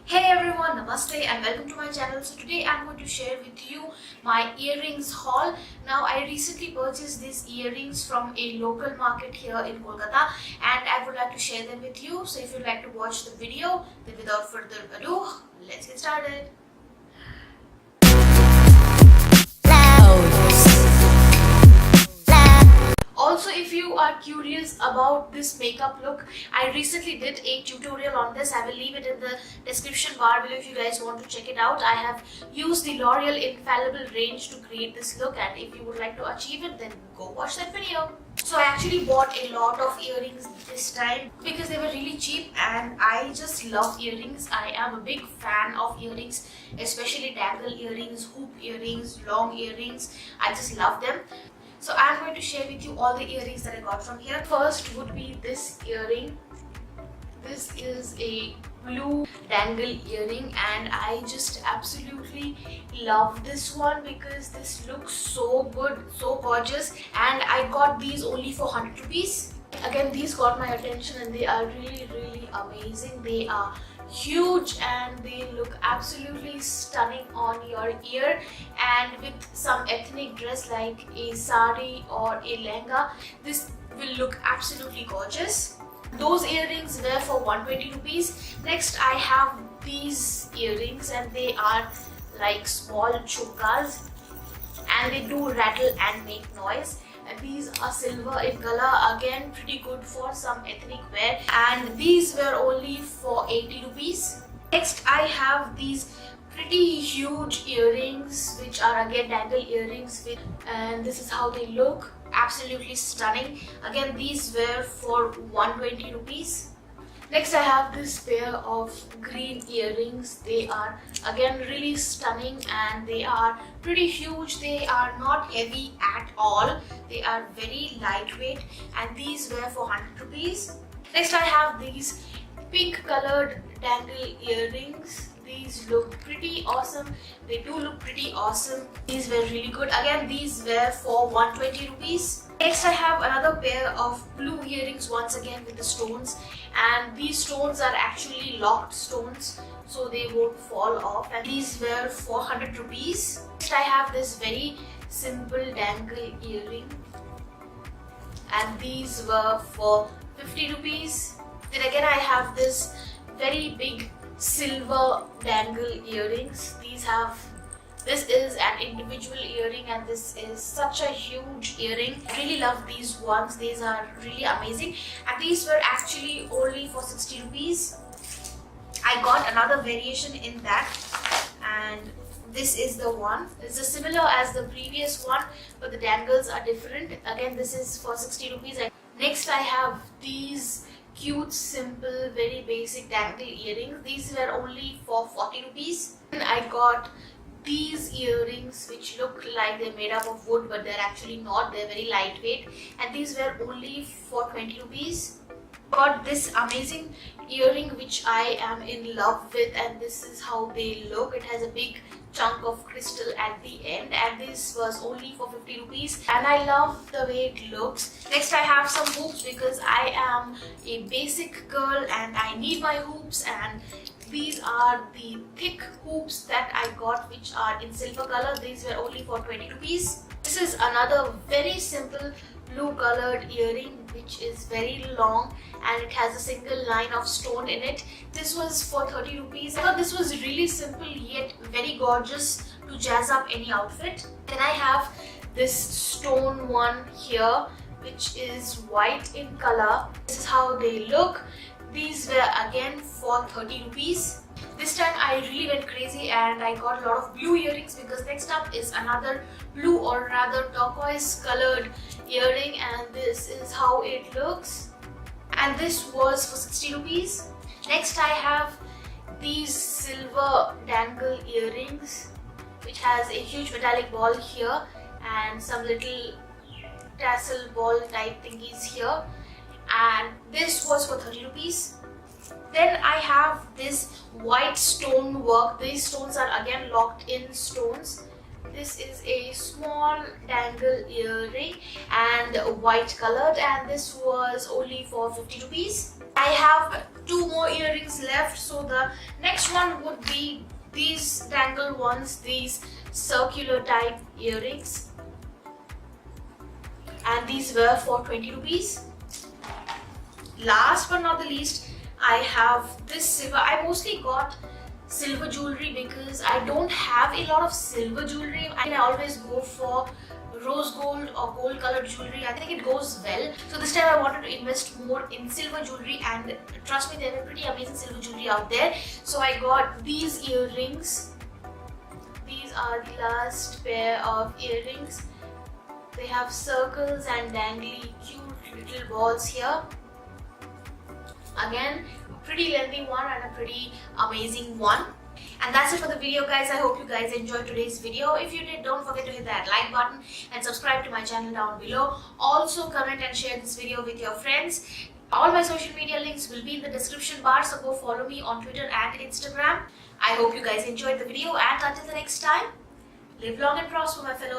Hey everyone, namaste and welcome to my channel. So today I'm going to share with you my earrings haul. Now I recently purchased these earrings from a local market here in Kolkata and I would like to share them with you. So if you'd like to watch the video, then without further ado, let's get started. Also, if you are curious about this makeup look, I recently did a tutorial on this. I will leave it in the description bar below if you guys want to check it out. I have used the L'Oreal Infallible range to create this look, and if you would like to achieve it, then go watch that video. So I actually bought a lot of earrings this time because they were really cheap and I just love earrings. I am a big fan of earrings, especially dangle earrings, hoop earrings, long earrings. I just love them. So I'm going to share with you all the earrings that I got from here. First would be this earring. This is a blue dangle earring and I just absolutely love this one because this looks so good, so gorgeous, and I got these only for 100 rupees. Again, these got my attention and they are really amazing. They are huge and they look absolutely stunning on your ear, and with some ethnic dress like a sari or a lehenga, this will look absolutely gorgeous. Those earrings were for 120 rupees. Next I have these earrings and they are like small chumkas and they do rattle and make noise. And these are silver in color, again pretty good for some ethnic wear, and these were only for 80 rupees. Next I have these pretty huge earrings which are again dangle earrings and this is how they look, absolutely stunning. Again, these were for 120 rupees. Next I have this pair of green earrings. They are again really stunning and they are pretty huge. They are not heavy at all. They are very lightweight and these were for 100 rupees. Next I have these pink colored dangle earrings. These look pretty awesome. They do look pretty awesome. These were really good. Again, these were for 120 rupees. Next I have another pair of blue earrings once again with the stones, and these stones are actually locked stones so they won't fall off, and these were for 100 rupees. Next I have this very simple dangle earring and these were for 50 rupees. Then again I have this very big silver dangle earrings. This is an individual earring and this is such a huge earring. I really love these ones. These are really amazing and these were actually only for 60 rupees. I got another variation in that and this is the one. It's similar as the previous one but the dangles are different. Again, this is for 60 rupees. Next I have these cute, simple, very basic dangle earrings. These were only for 40 rupees. And I got these earrings which look like they're made up of wood but they're actually not. They're very lightweight and these were only for 20 rupees. Got this amazing earring which I am in love with and this is how they look. It has a big chunk of crystal at the end and this was only for 50 rupees and I love the way it looks. Next I have some hoops because I am a basic girl and I need my hoops, and these are the thick hoops that I got which are in silver color. These were only for 20 rupees. This is another very simple blue colored earring which is very long and it has a single line of stone in it. This was for 30 rupees. I thought this was really simple yet very gorgeous to jazz up any outfit. Then I have this stone one here which is white in color. This is how they look. These were again for 30 rupees. This time I really went crazy and I got a lot of blue earrings because next up is another blue or rather turquoise colored earring and this is how it looks. And this was for 60 rupees. Next I have these silver dangle earrings which has a huge metallic ball here and some little tassel ball type thingies here, and this was for 30 rupees. Then I have this white stone work. These stones are again locked in stones. This is a small dangle earring and white colored and this was only for 50 rupees. I have 2 more earrings left. So the next one would be these dangle ones, these circular type earrings, and these were for 20 rupees. Last but not the least, I have this silver. I mostly got silver jewelry because I don't have a lot of silver jewelry. I always go for rose gold or gold colored jewelry. I think it goes well. So this time I wanted to invest more in silver jewelry, and trust me, there are pretty amazing silver jewelry out there. So I got these earrings. These are the last pair of earrings. They have circles and dangly cute little balls here. Again, a pretty lengthy one and a pretty amazing one. And that's it for the video, guys. I hope you guys enjoyed today's video. If you did, don't forget to hit that like button and subscribe to my channel down below. Also comment and share this video with your friends. All my social media links will be in the description bar, so go follow me on Twitter and Instagram. I hope you guys enjoyed the video, and until the next time, live long and prosper, my fellow